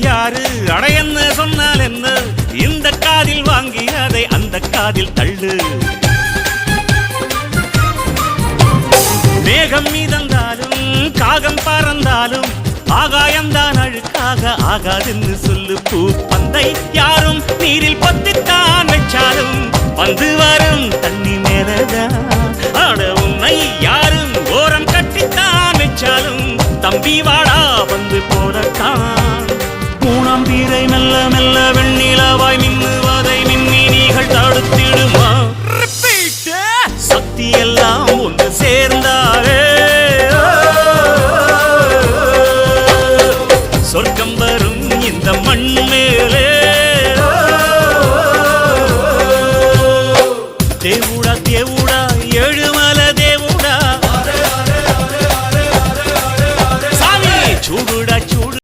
யாரு அடையன்னு சொன்னால் என்ன இந்த காதில் வாங்கி அதை அந்த காதில் தள்ளு மேகம் மீதந்தாலும் காகம் பறந்தாலும் ஆகாயம்தான் அழுக்காக ஆகாதுன்னு சொல்லு பூ பந்தை யாரும் நீரில் பத்தித்தான் வச்சாலும் வந்து வரும் தண்ணி மேலதான் ஆட உன்னை யாரும் ஓரம் கட்டித்தான் வச்சாலும் தம்பி வாடா வந்து போறத்தான் மூணாம் பீரை மெல்ல மெல்ல வெண்ணிலவாய் மின்னுவதை மின்மினிகள் தடுத்திடுமா சக்தி எல்லாம் ஒன்று சேர்ந்தாரே சொர்க்கம் வரும் இந்த மண் மேலே